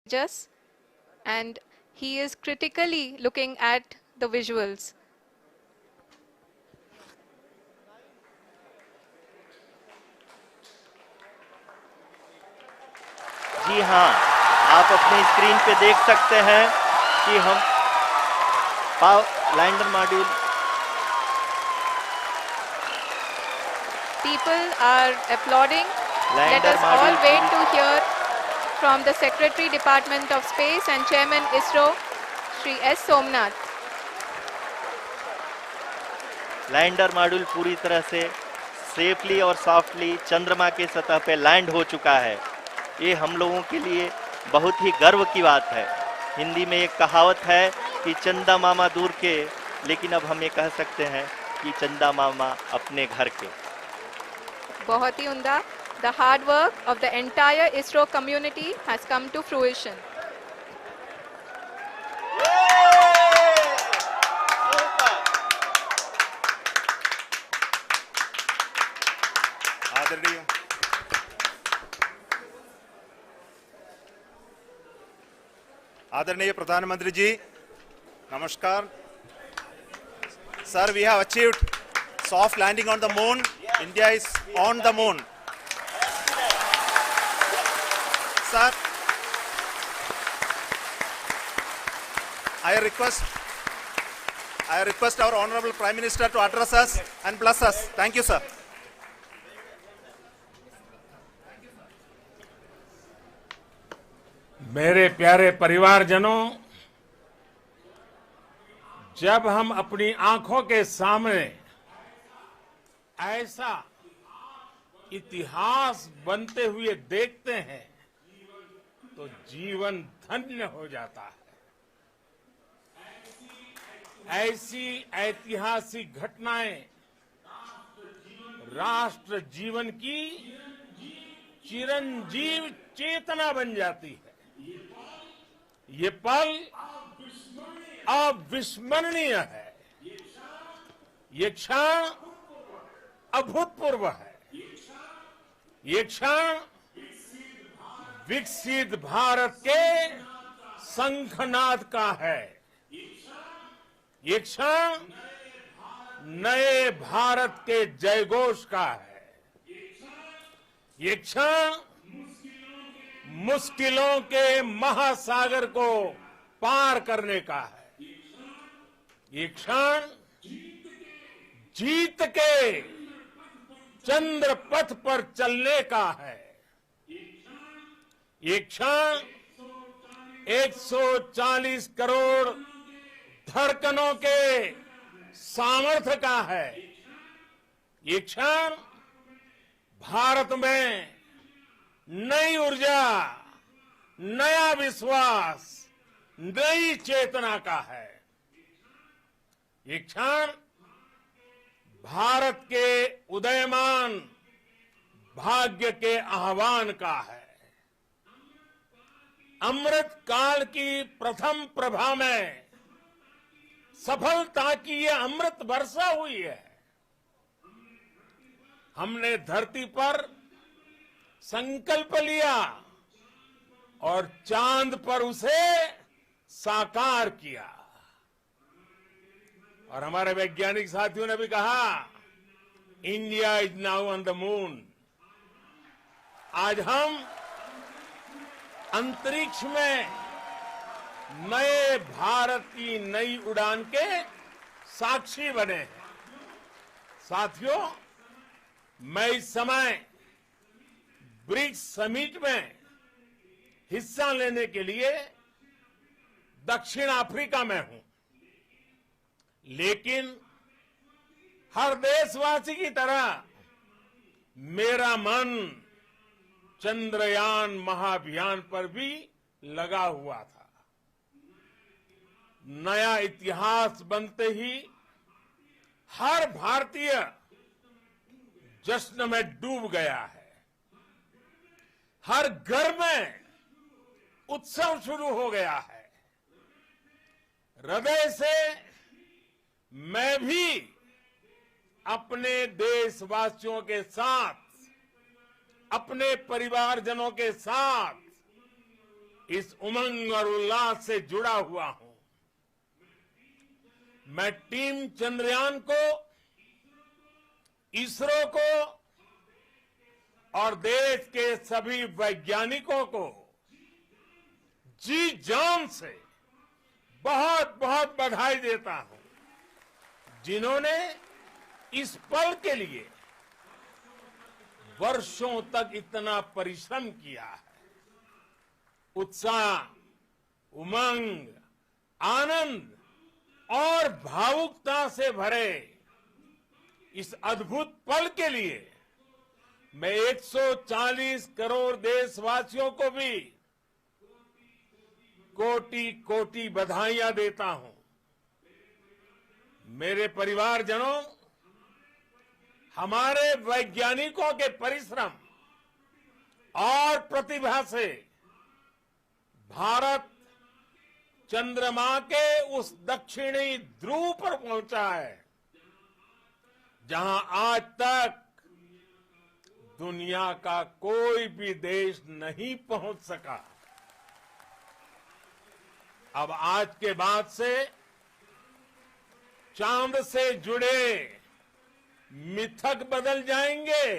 Just and he is critically looking at the visuals. जी हाँ, आप अपने स्क्रीन पे देख सकते हैं कि हम lander module People are applauding. Let lander us all module wait to hear from the Secretary Department of Space and Chairman ISRO, Shri S. Somnath. Lander module पूरी तरह से सेफली और सॉफ्टली चंद्रमा के सतह पे लैंड हो चुका है। ये हम लोगों के लिए बहुत ही गर्व की बात है। हिंदी में एक कहावत है कि चंदा मामा दूर के, लेकिन अब हम ये कह सकते हैं कि चंदा मामा अपने घर के। बहुत ही उम्दा. The hard work of the entire ISRO community has come to fruition. आदरणीय प्रधानमंत्री जी, नमस्कार. Sir, we have achieved soft landing on the moon. India is on the moon. Sir, I request our Honorable Prime Minister to address us and bless us. Thank you, sir. मेरे प्यारे परिवारजनों, जब हम अपनी आंखों के सामने ऐसा इतिहास बनते हुए देखते हैं तो जीवन धन्य हो जाता है। ऐसी ऐतिहासिक घटनाएं राष्ट्र जीवन की चिरंजीव चेतना बन जाती है। ये पल अविस्मरणीय है। ये क्षण अभूतपूर्व है। ये क्षण विकसित भारत के शंखनाद का है। ये क्षण नए भारत के जयघोष का है। ये क्षण मुश्किलों के महासागर को पार करने का है। ये क्षण जीत के चंद्र पथ पर चलने का है। ये क्षण 140 करोड़ धड़कनों के सामर्थ्य का है। ये क्षण भारत में नई ऊर्जा, नया विश्वास, नई चेतना का है। ये क्षण भारत के उदयमान भाग्य के आह्वान का है। अमृत काल की प्रथम प्रभा में सफलता की ये अमृत वर्षा हुई है। हमने धरती पर संकल्प लिया और चांद पर उसे साकार किया। और हमारे वैज्ञानिक साथियों ने भी कहा, India is now on the moon. आज हम अंतरिक्ष में नए भारत की नई उड़ान के साक्षी बने हैं। साथियों, मैं इस समय ब्रिक्स समिट में हिस्सा लेने के लिए दक्षिण अफ्रीका में हूं, लेकिन हर देशवासी की तरह मेरा मन चंद्रयान महाअभियान पर भी लगा हुआ था। नया इतिहास बनते ही हर भारतीय जश्न में डूब गया है। हर घर में उत्सव शुरू हो गया है। हृदय से मैं भी अपने देशवासियों के साथ, अपने परिवारजनों के साथ इस उमंग और उल्लास से जुड़ा हुआ हूं। मैं टीम चंद्रयान को, इसरो को और देश के सभी वैज्ञानिकों को जी जान से बहुत बहुत बधाई देता हूं, जिन्होंने इस पल के लिए वर्षों तक इतना परिश्रम किया है। उत्साह, उमंग, आनंद और भावुकता से भरे इस अद्भुत पल के लिए मैं 140 करोड़ देशवासियों को भी कोटि कोटि बधाइयां देता हूं। मेरे परिवारजनों, हमारे वैज्ञानिकों के परिश्रम और प्रतिभा से भारत चंद्रमा के उस दक्षिणी ध्रुव पर पहुंचा है, जहां आज तक दुनिया का कोई भी देश नहीं पहुंच सका। अब आज के बाद से चांद से जुड़े मिथक बदल जाएंगे,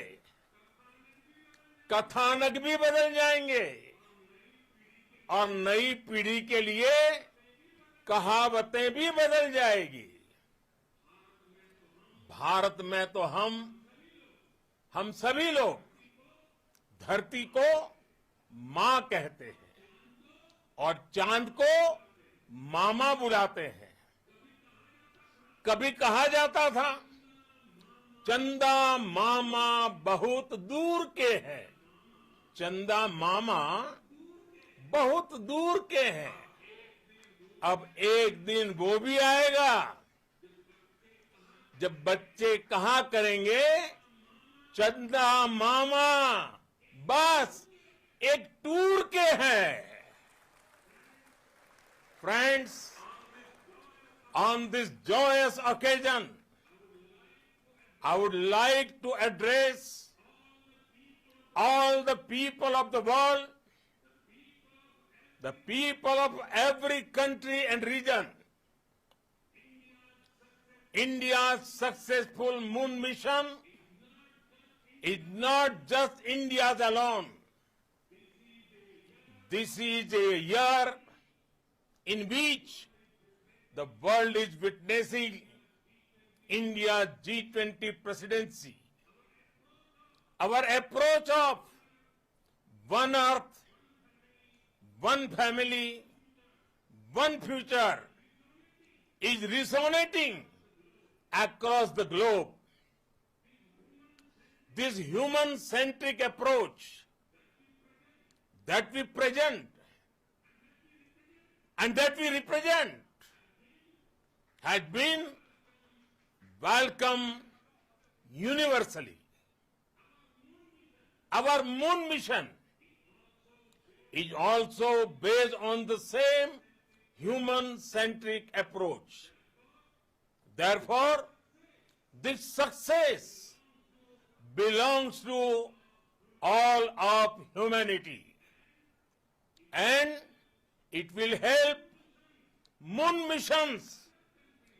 कथानक भी बदल जाएंगे और नई पीढ़ी के लिए कहावतें भी बदल जाएगी। भारत में तो हम सभी लोग धरती को मां कहते हैं और चांद को मामा बुलाते हैं। कभी कहा जाता था, चंदा मामा बहुत दूर के हैं। चंदा मामा बहुत दूर के हैं। अब एक दिन वो भी आएगा जब बच्चे कहा करेंगे, चंदा मामा बस एक टूर के हैं। Friends, on this joyous occasion, I would like to address all the people of the world, the people of every country and region. India's successful moon mission is not just India's alone. This is a year in which the world is witnessing India's G20 presidency. Our approach of one earth, one family, one future is resonating across the globe. This human-centric approach that we present and that we represent has been welcomed universally. Our moon mission is also based on the same human-centric approach. Therefore, this success belongs to all of humanity, and it will help moon missions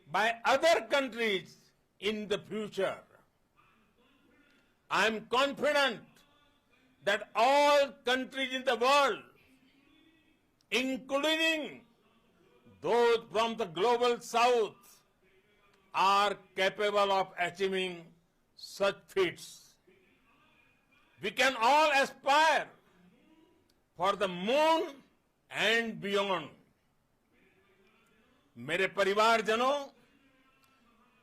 by other countries in the future. I am confident that all countries in the world, including those from the global south, are capable of achieving such feats. We can all aspire for the moon and beyond. मेरे परिवारजनों,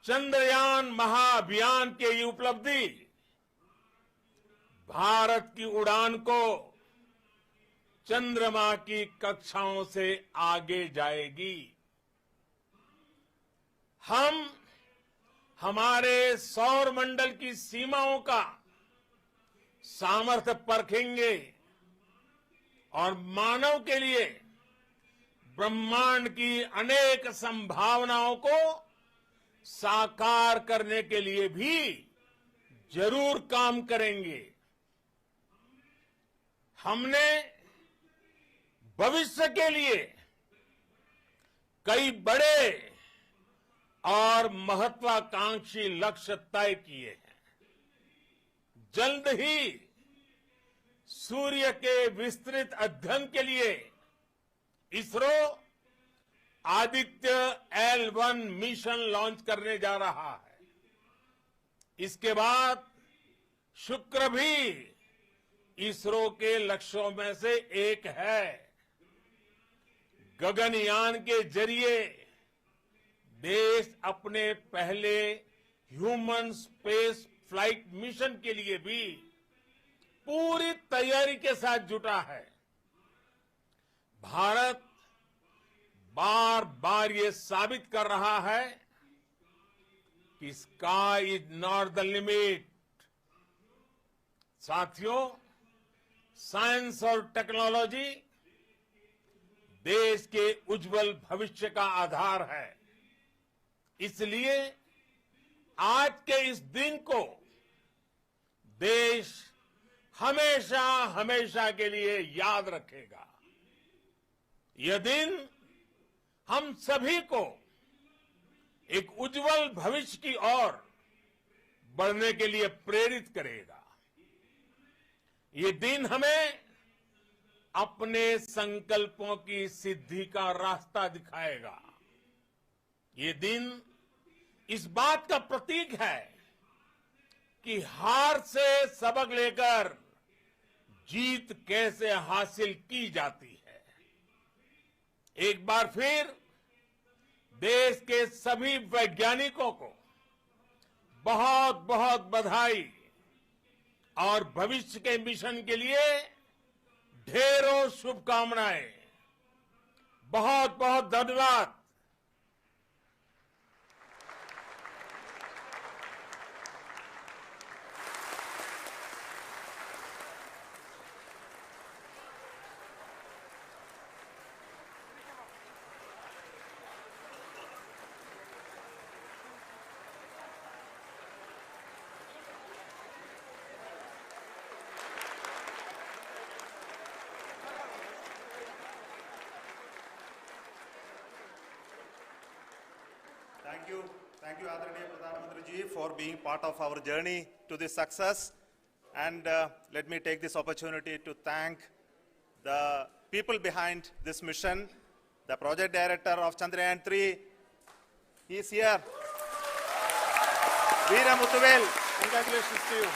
चंद्रयान महाअभियान की ये उपलब्धि भारत की उड़ान को चंद्रमा की कक्षाओं से आगे जाएगी। हम हमारे सौर मंडल की सीमाओं का सामर्थ्य परखेंगे और मानव के लिए ब्रह्मांड की अनेक संभावनाओं को साकार करने के लिए भी जरूर काम करेंगे। हमने भविष्य के लिए कई बड़े और महत्वाकांक्षी लक्ष्य तय किए हैं। जल्द ही सूर्य के विस्तृत अध्ययन के लिए ISRO Aditya L1 mission launch करने जा रहा है। इसके बाद शुक्र भी इसरो के लक्ष्यों में से एक है। गगनयान के जरिए देश अपने पहले ह्यूमन स्पेस फ्लाइट मिशन के लिए भी पूरी तैयारी के साथ जुटा है। भारत बार बार ये साबित कर रहा है कि sky is not the limit. साथियों, साइंस और टेक्नोलॉजी देश के उज्जवल भविष्य का आधार है। इसलिए आज के इस दिन को देश हमेशा हमेशा के लिए याद रखेगा। यह दिन हम सभी को एक उज्जवल भविष्य की ओर बढ़ने के लिए प्रेरित करेगा। ये दिन हमें अपने संकल्पों की सिद्धि का रास्ता दिखाएगा। ये दिन इस बात का प्रतीक है कि हार से सबक लेकर जीत कैसे हासिल की जाती है। एक बार फिर देश के सभी वैज्ञानिकों को बहुत बहुत बधाई और भविष्य के मिशन के लिए ढेरों शुभकामनाएं। बहुत बहुत धन्यवाद। Thank you, Adaraniya Pradhan Mantri ji, for being part of our journey to this success. And let me take this opportunity to thank the people behind this mission, the project director of Chandrayaan 3. He is here. Veera Muthuvel, congratulations to you.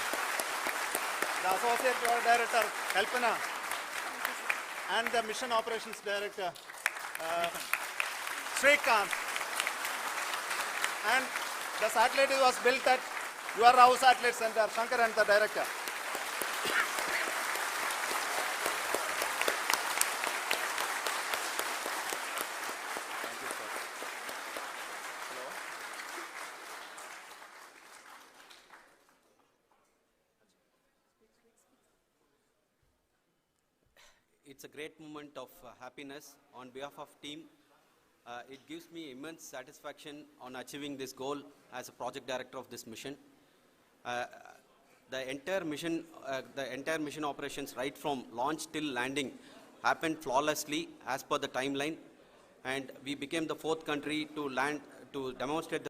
The associate project director, Kalpana, and the mission operations director, Srikanth. And the satellite was built at your Rao Satellite Center, Shankar and the director. Thank you, sir. Hello. It's a great moment of happiness on behalf of team. It gives me immense satisfaction on achieving this goal as a project director of this mission. The entire mission operations right from launch till landing happened flawlessly as per the timeline, and we became the 4th country to land to demonstrate the